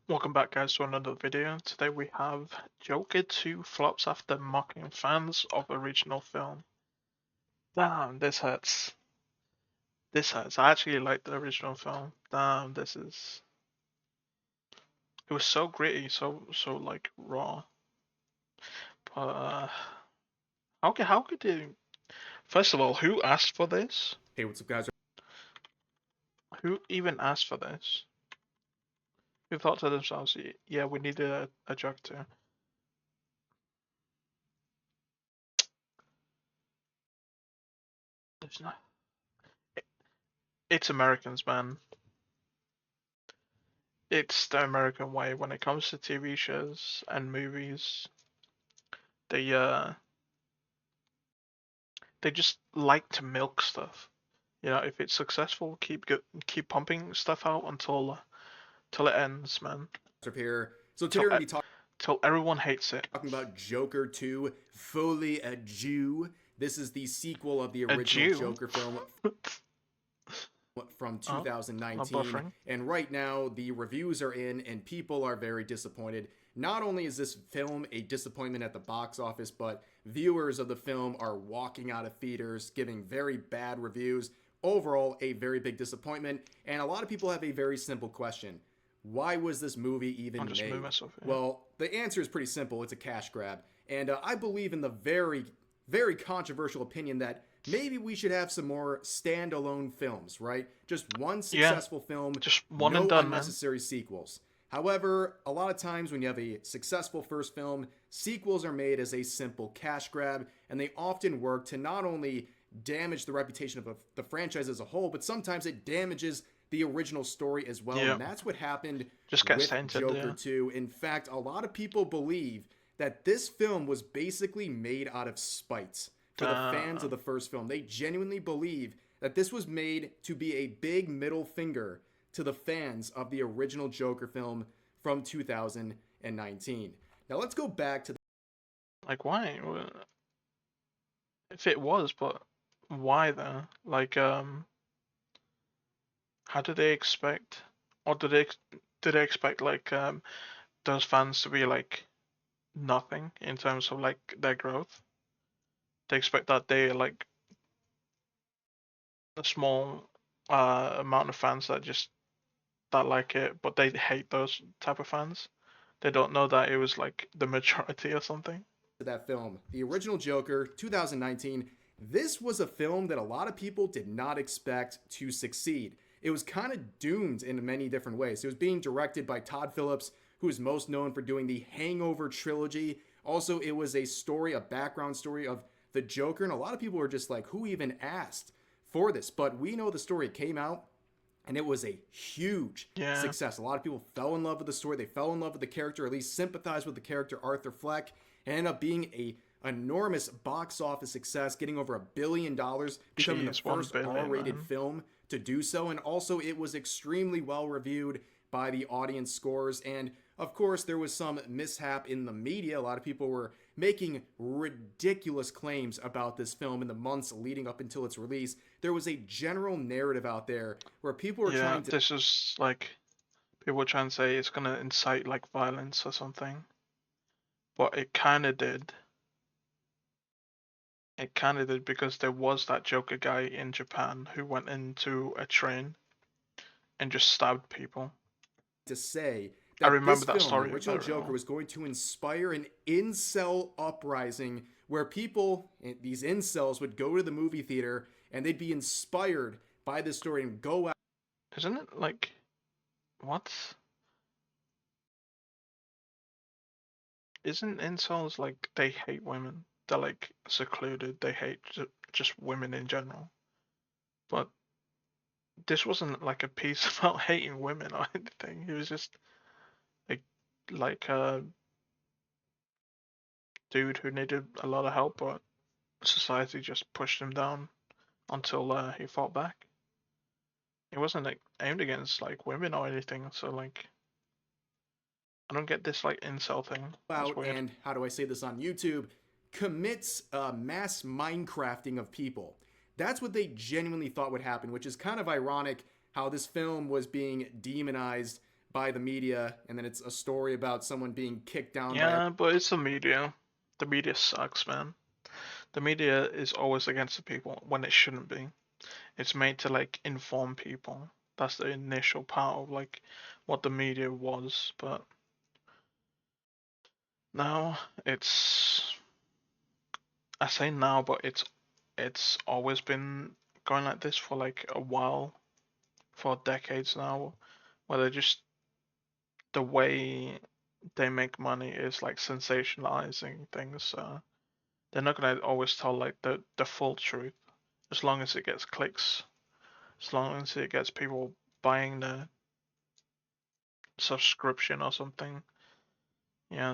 Welcome back, guys, to another video. Today we have Joker 2 flops after mocking fans of original film. Damn, this hurts. This hurts. I actually like the original film. Damn, this is. It was so gritty, so like raw. But how could they? First of all, who asked for this? Hey, what's up, guys? Who even asked for this? Who thought to themselves, yeah, we need a Joker 2? There's not. It's Americans, man. It's the American way when it comes to TV shows and movies. They they just like to milk stuff. You know, if it's successful, keep pumping stuff out until it ends, man. Here. So today Till we're going to be till everyone hates it. talking about Joker 2, Fully a Jew. This is the sequel of the A original Jew? Joker film from Oh, not 2019. buffering. And right now, the reviews are in, and people are very disappointed. Not only is this film a disappointment at the box office, but viewers of the film are walking out of theaters, giving very bad reviews. Overall, a very big disappointment. And a lot of people have a very simple question. Why was this movie even I'll just made? move myself here. Well, the answer is pretty simple. It's a cash grab. And I believe in the very, very controversial opinion that maybe we should have some more standalone films, right? Just one successful film, Just one no and done, man. unnecessary sequels. However, a lot of times when you have a successful first film, sequels are made as a simple cash grab, and they often work to not only damage the reputation of the franchise as a whole, but sometimes it damages the original story as well. Yeah. And that's what happened Just gets with tainted, Joker yeah. 2. In fact, a lot of people believe that this film was basically made out of spite for the fans of the first film. They genuinely believe that this was made to be a big middle finger to the fans of the original Joker film from 2019. Now let's go back to Like, why? If it was, but why though? Like, how do they expect, or do they expect like those fans to be like nothing in terms of like their growth? They expect that they like a small amount of fans that like it, but they hate those type of fans. They don't know that it was like the majority or something. that film, the original Joker, 2019. This was a film that a lot of people did not expect to succeed. It was kind of doomed in many different ways. It was being directed by Todd Phillips, who is most known for doing the Hangover trilogy. Also, it was a story, a background story of the Joker, and a lot of people were just like, who even asked for this? But we know the story came out, and it was a huge success. A lot of people fell in love with the story. They fell in love with the character, or at least sympathized with the character Arthur Fleck, and ended up being a enormous box office success, getting over $1 billion, becoming the first R-rated film to do so. And also, it was extremely well reviewed by the audience scores. And of course, there was some mishap in the media. A lot of people were making ridiculous claims about this film in the months leading up until its release. There was a general narrative out there where people were trying to... this is like, people were trying to say it's gonna incite like violence or something. But it kind of did. It kind of did because there was that Joker guy in Japan who went into a train and just stabbed people. To say that I remember this that film, story. the original Joker, was going to inspire an incel uprising where people, these incels, would go to the movie theater and they'd be inspired by this story and go out. Isn't it like, what? Isn't incels like they hate women? They're like secluded. They hate just women in general. But this wasn't like a piece about hating women or anything. It was just like a dude who needed a lot of help, but society just pushed him down until he fought back. It wasn't like aimed against like women or anything. So like, I don't get this like incel thing. Out and, how do I say this on YouTube, commits mass Minecrafting of people. That's what they genuinely thought would happen, which is kind of ironic how this film was being demonized by the media, and then it's a story about someone being kicked down by. Yeah, but it's the media. The media sucks, man. The media is always against the people when it shouldn't be. It's made to like inform people. That's the initial part of like what the media was, but now it's I say now, but it's always been going like this for like a while, for decades now, where they just the way they make money is like sensationalizing things. So they're not gonna always tell like the full truth, as long as it gets clicks, as long as it gets people buying the subscription or something. Yeah,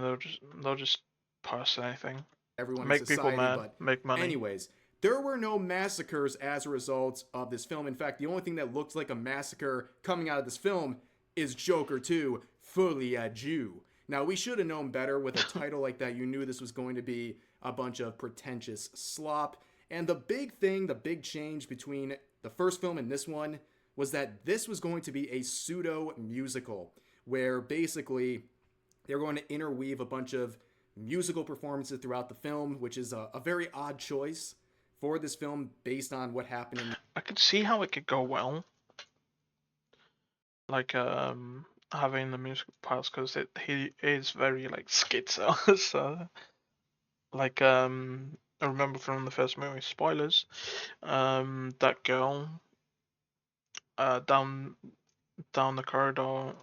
they'll just post anything, Everyone in make people society. mad, But, make money. anyways, there were no massacres as a result of this film. In fact, the only thing that looks like a massacre coming out of this film is Joker 2, Fully a Jew. Now, we should have known better with a title like that. You knew this was going to be a bunch of pretentious slop. And the big thing, the big change between the first film and this one was that this was going to be a pseudo musical, where basically they're going to interweave a bunch of musical performances throughout the film, which is a very odd choice for this film based on what happened in. I could see how it could go well, like having the music parts, because he is very like schizo. So like I remember from the first movie, spoilers, that girl down the corridor,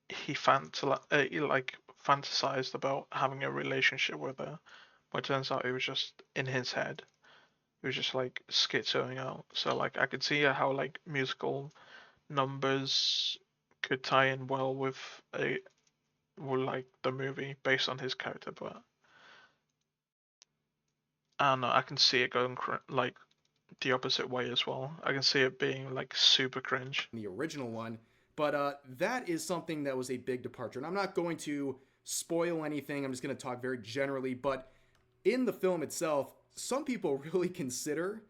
he like fantasized about having a relationship with her, but it turns out it was just in his head. It was just like schizoing out. So like I could see how like musical numbers could tie in well with a with like the movie based on his character, but I don't know. I can see it going like the opposite way as well. I can see it being like super cringe. The original one. But that is something that was a big departure. And I'm not going to spoil anything. I'm just going to talk very generally. But in the film itself, some people really consider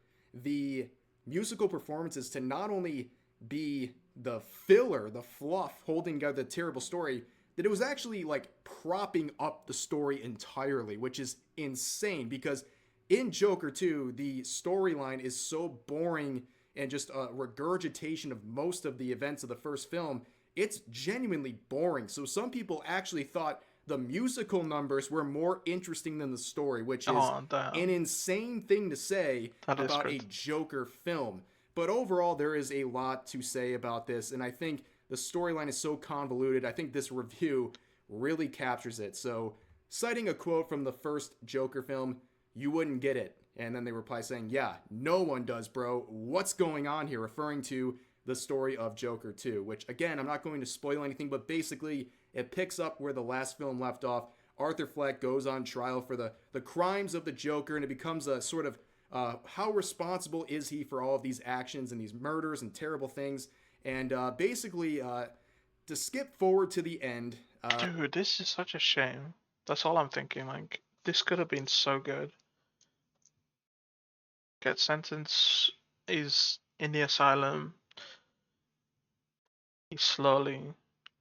the musical performances to not only be the filler, the fluff holding together the terrible story, that it was actually like propping up the story entirely, which is insane because in Joker 2, the storyline is so boring and just a regurgitation of most of the events of the first film. It's genuinely boring. So some people actually thought the musical numbers were more interesting than the story, which is Oh an damn, insane thing to say that is about a crazy. Joker film. But overall, there is a lot to say about this, and I think the storyline is so convoluted. I think this review really captures it. So, citing a quote from the first Joker film, you wouldn't get it. And then they reply saying, yeah, no one does, bro. What's going on here? Referring to the story of Joker 2, which, again, I'm not going to spoil anything, but basically it picks up where the last film left off. Arthur Fleck goes on trial for the crimes of the Joker, and it becomes a sort of how responsible is he for all of these actions and these murders and terrible things. And basically, to skip forward to the end, Dude, this is such a shame. That's all I'm thinking. Like this could have been so good. Get sentenced, is in the asylum. He slowly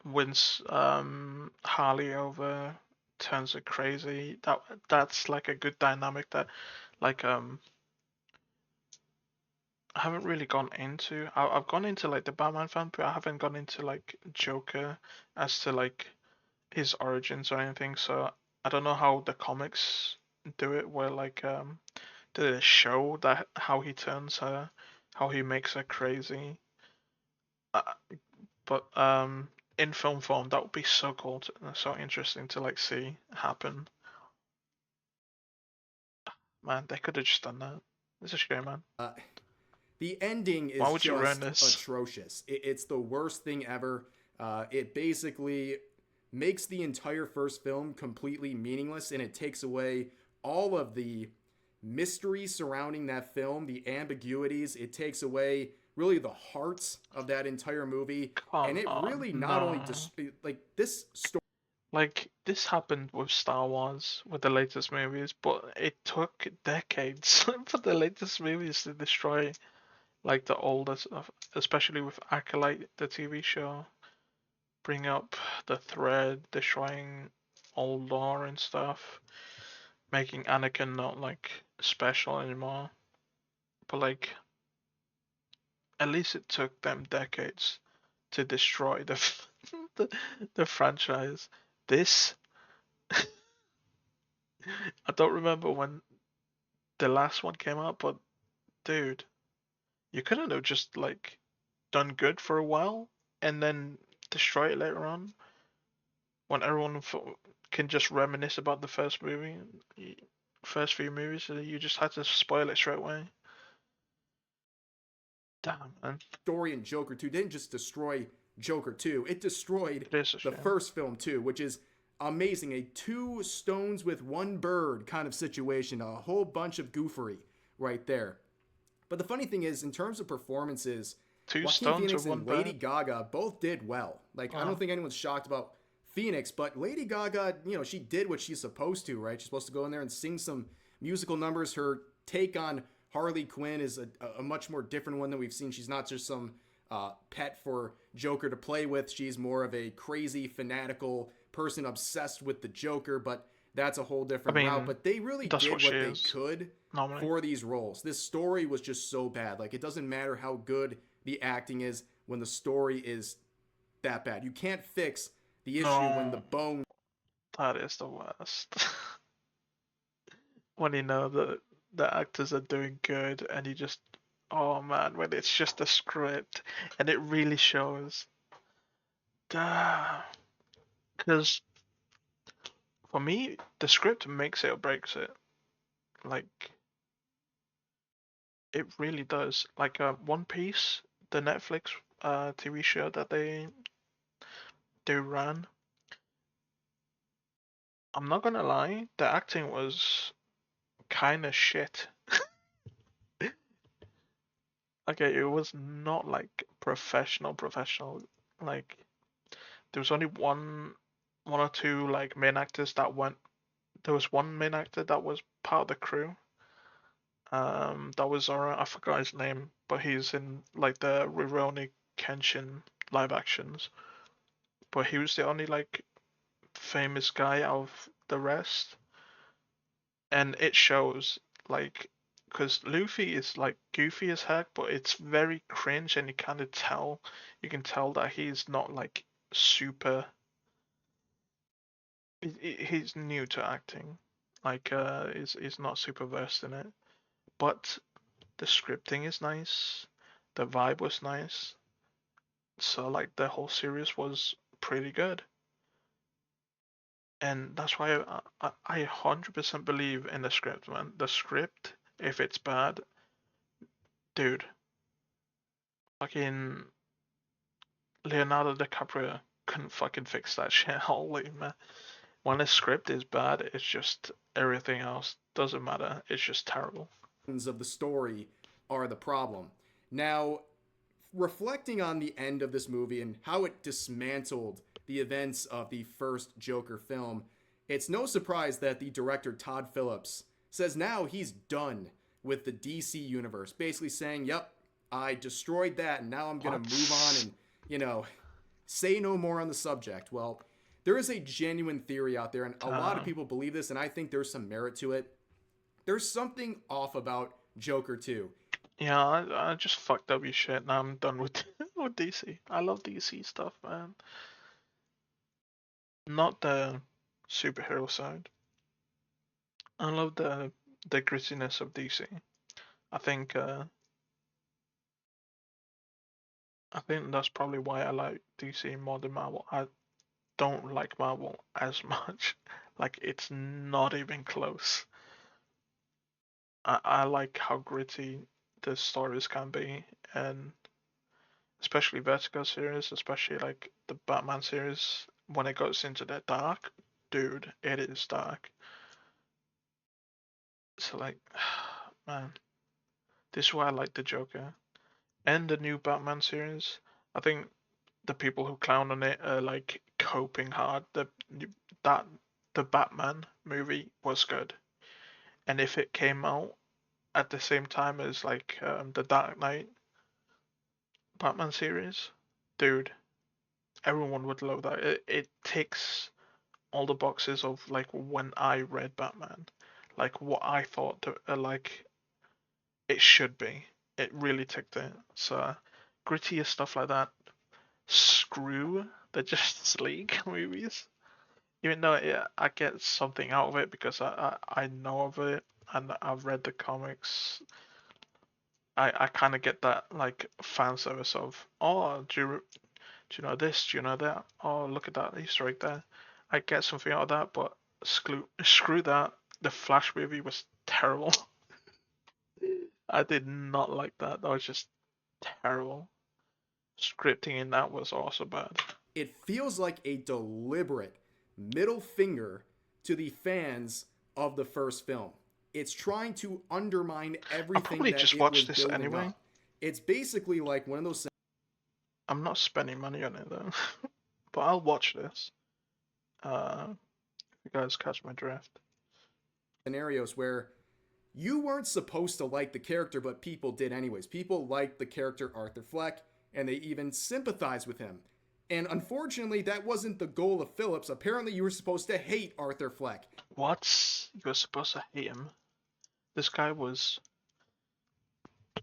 wins Harley over, turns her crazy. That's like a good dynamic that like I haven't really gone into. I've gone into like the Batman fan, but I haven't gone into like Joker as to like his origins or anything. So I don't know how the comics do it, where like do they show that how he turns her, how he makes her crazy. Uh, but in film form, that would be so cool, so interesting to like see happen. Man, they could have just done that. It's a shame, man. uh, the ending Why is would you ruin just this? atrocious. It's the worst thing ever. It basically makes the entire first film completely meaningless, and it takes away all of the mystery surrounding that film, the ambiguities. It takes away really the heart of that entire movie, and Come it on, really not only no. just like this story. Like this happened with Star Wars with the latest movies, but it took decades for the latest movies to destroy like the older stuff, especially with Acolyte, the TV show. bring up the thread, destroying old lore and stuff, making Anakin not like special anymore. But like, at least it took them decades to destroy the the franchise. This, I don't remember when the last one came out, but dude, you couldn't have just like done good for a while and then destroy it later on when everyone can just reminisce about the first movie, first few movies. So you just had to spoil it straight away. Damn, man, Story in Joker 2 didn't just destroy Joker 2, it destroyed it is a the shame. first film too, which is amazing. A two stones with one bird kind of situation, a whole bunch of goofery right there. But the funny thing is, in terms of performances, Two Joaquin stones Phoenix with one and Lady bird. Gaga both did well. Like, I don't Oh, think anyone's shocked about Phoenix, but Lady Gaga, she did what she's supposed to, right? She's supposed to go in there and sing some musical numbers. Her take on Harley Quinn is a much more different one than we've seen. She's not just some pet for Joker to play with. She's more of a crazy, fanatical person obsessed with the Joker, but that's a whole I different route. mean, But they really that's what did she what they is could normally. for these roles. This story was just so bad. Like, it doesn't matter how good the acting is when the story is that bad. You can't fix the issue when the No, bone that is the worst. When you know that the actors are doing good and you just, oh man, when it's just a script and it really shows. Because for me, the script makes it or breaks it. Like, it really does. Like, One Piece, the Netflix TV show that they ran. I'm not gonna lie, the acting was kind of shit. Okay, it was not like professional. Like, there was only one or two like main actors that went. There was one main actor that was part of the crew. That was alright. I forgot his name, but he's in like the Rurouni Kenshin live actions. But he was the only like famous guy out of the rest, and it shows like because Luffy is like goofy as heck, but it's very cringe, and you can tell that he's not like super. He's new to acting, like is not super versed in it. But the scripting is nice, the vibe was nice, so like the whole series was pretty good, and that's why I 100% believe in the script, man. The script, if it's bad, dude, fucking Leonardo DiCaprio couldn't fucking fix that shit. Holy man. When a script is bad, it's just everything else doesn't matter. It's just terrible. of the story are the problem. Now, reflecting on the end of this movie and how it dismantled the events of the first Joker film, it's no surprise that the director Todd Phillips says now he's done with the DC universe, basically saying, "Yep, I destroyed that and now I'm going to move on What? and, you know, say no more on the subject." Well, there is a genuine theory out there and a lot of Damn. people believe this and I think there's some merit to it. There's something off about Joker 2. Yeah, I just fucked up your shit. Now I'm done with with DC. I love DC stuff, man. Not the superhero side. I love the grittiness of DC. I think uh, I think that's probably why I like DC more than Marvel. I don't like Marvel as much. Like it's not even close. I like how gritty the stories can be, and especially Vertigo series, especially like the Batman series, when it goes into the dark, dude, it is dark. So like, man, this is why I like the Joker and the new Batman series. I think the people who clown on it are like coping hard. That the Batman movie was good, and if it came out at the same time as like the Dark Knight Batman series, dude, everyone would love that. It ticks all the boxes of like when I read Batman, like what I thought like it should be. It really ticked it. So grittier stuff like that. Screw the Justice League movies. Even though I get something out of it because I know of it and I've read the comics, I kind of get that like fan service of, oh, do you know this? Do you know that? Oh, look at that Easter egg there. I get something out of that, but screw that. The Flash movie was terrible. I did not like that. That was just terrible. Scripting in that was also bad. It feels like a deliberate middle finger to the fans of the first film. It's trying to undermine I'll everything probably that just it watch was this building anyway. up. It's basically like one of those I'm not spending money on it though, but I'll watch this. If you guys catch my drift. scenarios where you weren't supposed to like the character, but people did anyways. People liked the character Arthur Fleck, and they even sympathized with him. And unfortunately, that wasn't the goal of Phillips. Apparently, you were supposed to hate Arthur Fleck. What? You were supposed to hate him. This guy was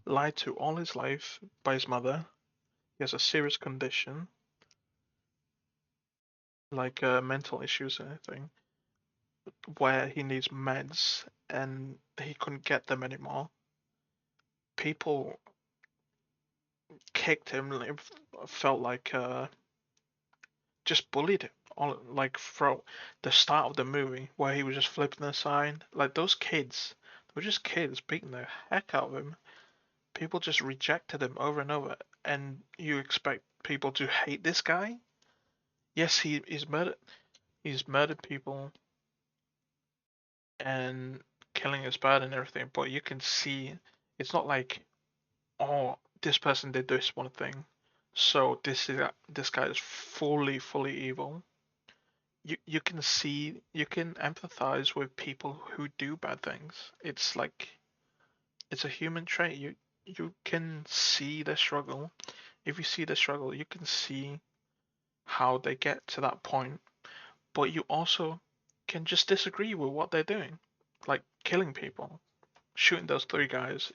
lied to all his life by his mother. He has a serious condition, like mental issues and anything, where he needs meds and he couldn't get them anymore. People kicked him, felt like just bullied him. All like from the start of the movie, where he was just flipping the sign. Like those kids, they were just kids beating the heck out of him. People just rejected him over and over, and you expect people to hate this guy? Yes, he's murdered people and killing is bad and everything, but you can see it's not like, oh, this person did this one thing, so this guy is fully evil. You can see, you can empathize with people who do bad things. It's like it's a human trait. You can see the struggle. If you see the struggle, you can see how they get to that point, but you also can just disagree with what they're doing, like killing people, shooting those three guys.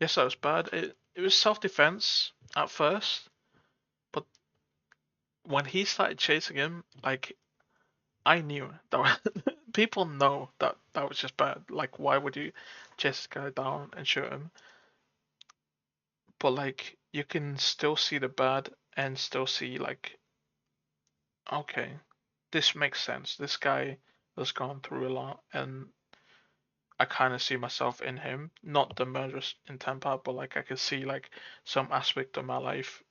Yes, that was bad. It was self-defense at first, but when he started chasing him, like I knew that people know that that was just bad. Like, why would you chase this guy down and shoot him? But like, you can still see the bad and still see like, okay, this makes sense. This guy has gone through a lot, and I kind of see myself in him. Not the murderous intent part, but like I can see like some aspect of my life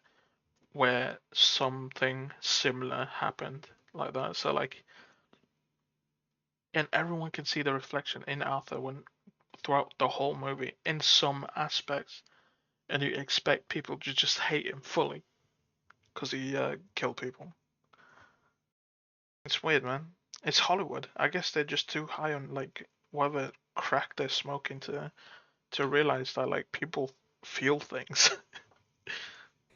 where something similar happened like that. So like, and everyone can see the reflection in Arthur when throughout the whole movie in some aspects, and you expect people to just hate him fully because he killed people. It's weird, man. It's Hollywood. I guess they're just too high on like whatever crack they're smoking to realize that like people feel things.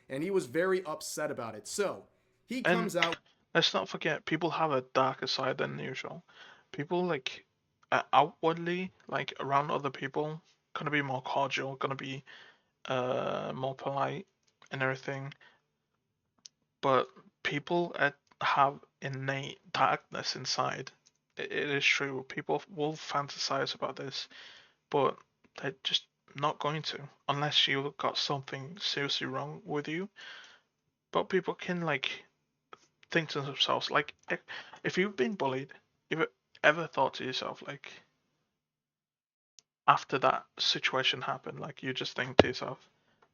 And he was very upset about it. So he And comes out. let's not forget, people have a darker side than usual. People like outwardly, like around other people, gonna be more cordial, gonna be more polite and everything. But people have innate darkness inside. It is true. People will fantasize about this, but they're just not going to unless you've got something seriously wrong with you. But people can like think to themselves, like, if you've been bullied, if you ever thought to yourself, like, after that situation happened, like, you just think to yourself,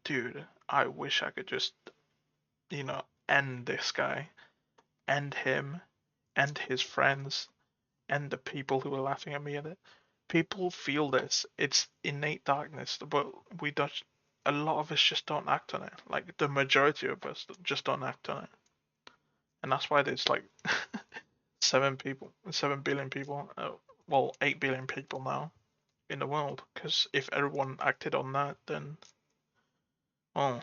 dude, I wish I could just, end this guy, end him, end his friends, end the people who were laughing at me at it. People feel this. It's innate darkness, but we don't. A lot of us just don't act on it. Like the majority of us just don't act on it, and that's why there's like 7 billion people, well, 8 billion people now in the world. Because if everyone acted on that, then oh,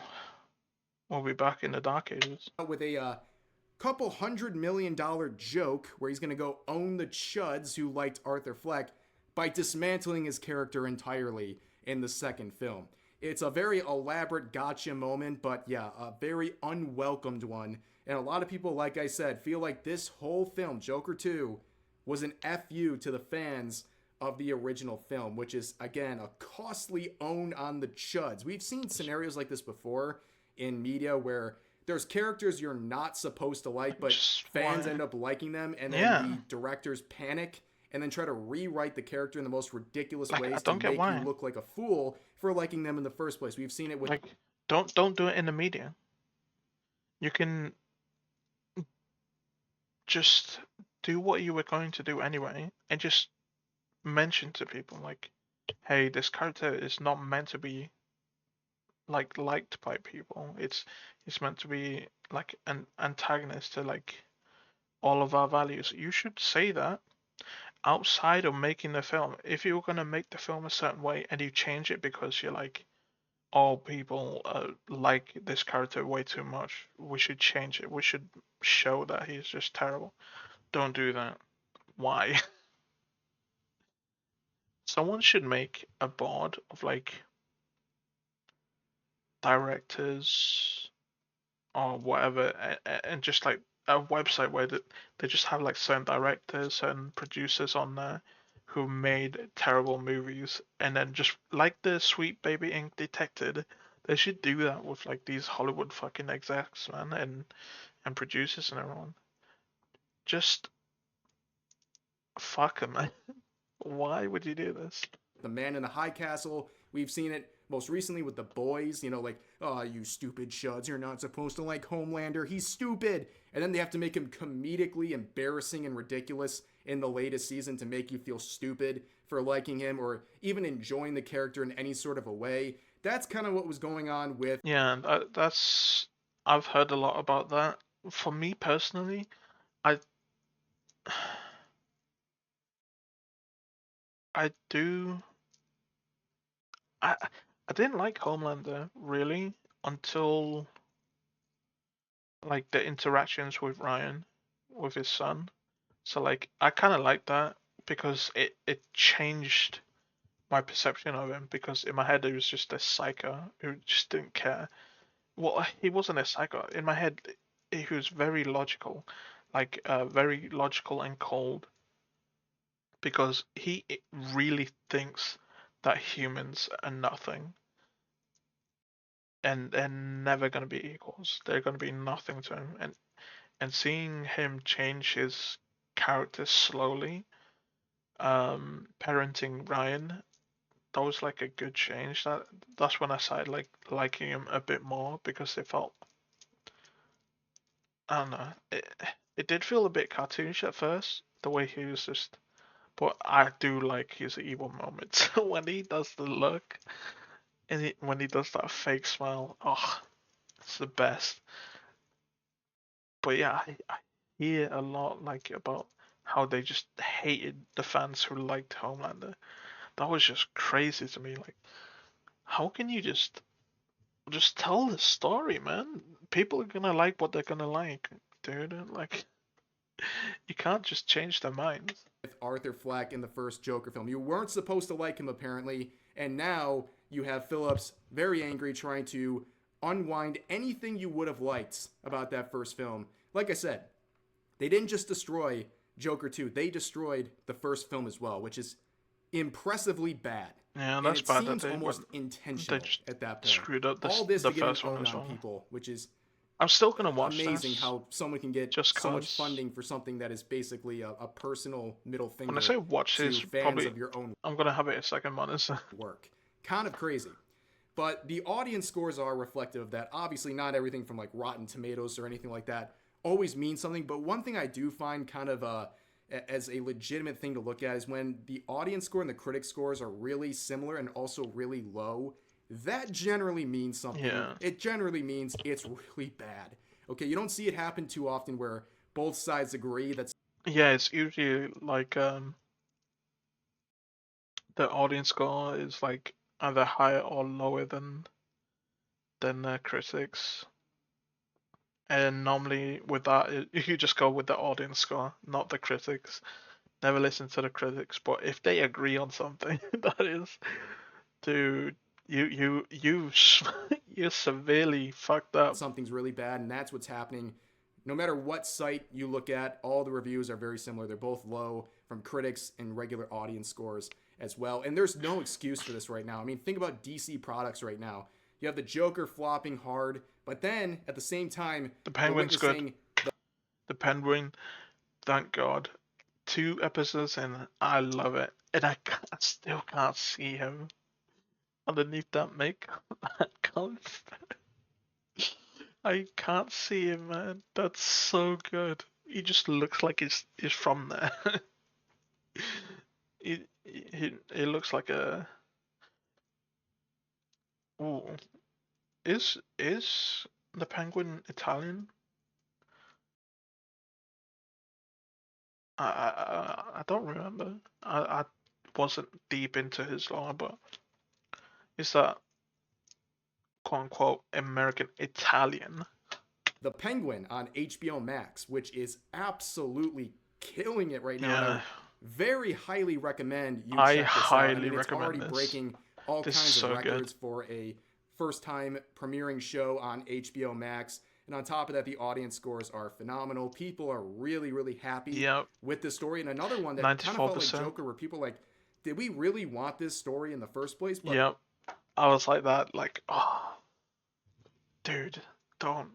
we'll be back in the dark ages. With a couple $100 million joke where he's going to go own the chuds who liked Arthur Fleck by dismantling his character entirely in the second film. It's a very elaborate gotcha moment, but yeah, a very unwelcomed one. And a lot of people, like I said, feel like this whole film, Joker 2, was an FU to the fans of the original film, which is, again, a costly own on the chuds. We've seen scenarios like this before in media where there's characters you're not supposed to like, but Just fans why? end up liking them, and then Yeah, the directors panic and then try to rewrite the character in the most ridiculous like I ways to don't get make you why. look like a fool for liking them in the first place. We've seen it with Like, don't do it in the media. You can just do what you were going to do anyway, and just mention to people like, hey, this character is not meant to be like liked by people. It's meant to be like an antagonist to like all of our values. You should say that outside of making the film. If you're gonna make the film a certain way and you change it because you're like, all people like this character way too much, we should change it. We should show that he's just terrible. Don't do that. Why? Someone should make a board of like directors or whatever, and just like a website where they just have like certain directors, certain producers on there who made terrible movies, and then just like the Sweet Baby Ink Detected, they should do that with like these Hollywood fucking execs, man, and producers and everyone. Just fuck them, man. Why would you do this? The Man in the High Castle. We've seen it most recently with The Boys, like, oh, you stupid shuds, you're not supposed to like Homelander, he's stupid. And then they have to make him comedically embarrassing and ridiculous in the latest season to make you feel stupid for liking him or even enjoying the character in any sort of a way. That's kind of what was going on with Yeah, that's I've heard a lot about that. For me personally, I I do I I didn't like Homelander really until like the interactions with Ryan, with his son. So like I kind of like that because it changed my perception of him, because in my head he was just a psycho who just didn't care. Well, he wasn't a psycho. In my head, he was very logical, like very logical and cold, because he really thinks that humans are nothing, and they're never gonna be equals. They're gonna be nothing to him, and seeing him change his character slowly, parenting Ryan, that was like a good change. That's when I started like liking him a bit more, because it felt, I don't know, it did feel a bit cartoonish at first, the way he was just, but I do like his evil moments when he does the look, and when he does that fake smile. Oh, it's the best. But yeah, I hear a lot like about how they just hated the fans who liked Homelander. That was just crazy to me. Like, how can you just tell the story, man? People are gonna like what they're gonna like, dude. Like, you can't just change their minds. Arthur Fleck in the first Joker film. You weren't supposed to like him, apparently, and now you have Phillips very angry trying to unwind anything you would have liked about that first film. Like I said, they didn't just destroy Joker 2, they destroyed the first film as well, which is impressively bad. Yeah, And that's it bad that seems they what almost they intentional just at that point. screwed up All this this the to get an first one own as on well. people, which is I'm still gonna watch amazing this how someone can get just so much cause. funding for something that is basically a personal middle When I finger say watch to this, fans probably of your own I'm gonna have it a second monitor. work. Kind of crazy. But the audience scores are reflective of that. Obviously, not everything from like Rotten Tomatoes or anything like that always means something. But one thing I do find kind of as a legitimate thing to look at is when the audience score and the critic scores are really similar and also really low. That generally means something. Yeah, It generally means it's really bad. Okay, you don't see it happen too often where both sides agree that yeah. It's usually like the audience score is like either higher or lower than the critics. And normally with that, you just go with the audience score, not the critics. Never listen to the critics, but if they agree on something, that is, dude, you you severely fucked up. Something's really bad, and that's what's happening. No matter what site you look at, all the reviews are very similar. They're both low from critics and regular audience scores as well. And there's no excuse for this right now. I mean, think about DC products right now. You have the Joker flopping hard, but then at the same time, The we're Penguin's good. witnessing The Penguin, thank God. 2 episodes in, I love it, and still can't see him underneath that makeup. I can't see him, man. That's so good. He just looks like he's from there. He looks like a. Ooh, is the Penguin Italian? I don't remember. I wasn't deep into his lore, but is that quote unquote American Italian? the Penguin on HBO Max, which is absolutely killing it right now. And I Yeah, would very highly recommend you I check this out. I highly mean, it's recommend already this. breaking all This is kinds of so good. records for a first time premiering show on HBO Max. And on top of that, the audience scores are phenomenal. People are really, really happy Yep, with this story. And another one that kind of felt like 94%. Joker, where people like, did we really want this story in the first place? But Yep, I was like that, like, oh, dude, don't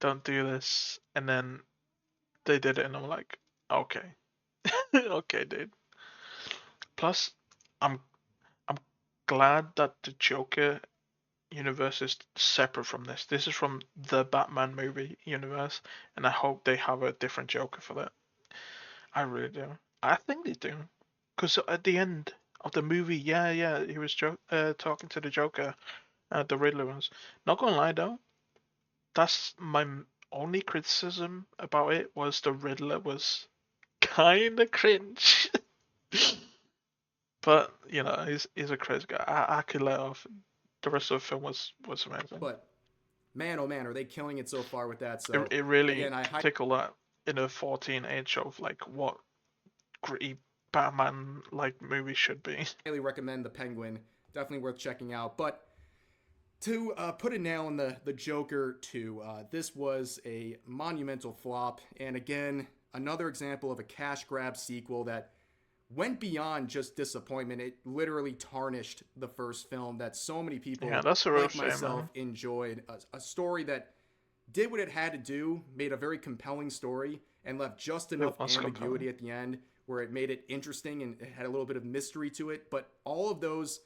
don't do this. And then they did it, and I'm like, okay, okay, dude. Plus, I'm I'm glad that the Joker universe is separate from this. This is from the Batman movie universe, and I hope they have a different Joker for that. I really do. I think they do, because at the end of the movie, yeah, he was talking to the Joker, the Riddler was. Not gonna lie though, that's my only criticism about it was the Riddler was kind of cringe. But you know, he's a crazy guy. I could let off. The rest of the film was amazing. but man, oh man, are they killing it so far with that? It So it really again, I tickled that in a 14 age of like what gritty Batman like movie should be. highly recommend The Penguin. Definitely worth checking out. But to put a nail in the Joker 2, this was a monumental flop. And again, another example of a cash grab sequel that went beyond just disappointment. It literally tarnished the first film that so many Yeah, people, that's a real like shame, myself, man. enjoyed. A story that did what it had to do, made a very compelling story, and left just It enough was compelling. ambiguity at the end where it made it interesting and it had a little bit of mystery to it. But all of those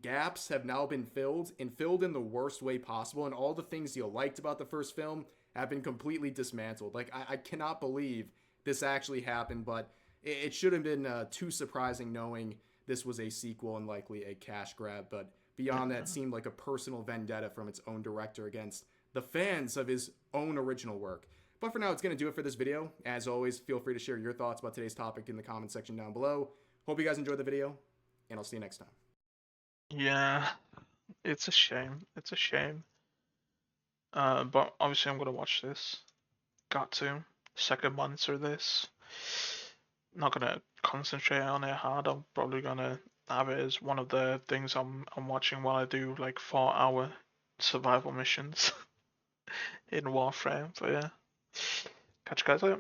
gaps have now been filled and filled in the worst way possible. And all the things you liked about the first film have been completely dismantled. Like, I cannot believe this actually happened, but it should have been too surprising knowing this was a sequel and likely a cash grab. But beyond that, it Yeah. seemed like a personal vendetta from its own director against the fans of his own original work. But for now, it's going to do it for this video. As always, feel free to share your thoughts about today's topic in the comment section down below. Hope you guys enjoyed the video, and I'll see you next time. Yeah, it's a shame. It's a shame. But obviously I'm gonna watch this. Got to. Second monitor this. Not gonna concentrate on it hard. I'm probably gonna have it as one of the things I'm watching while I do like 4 hour survival missions in Warframe. But yeah, catch you guys later.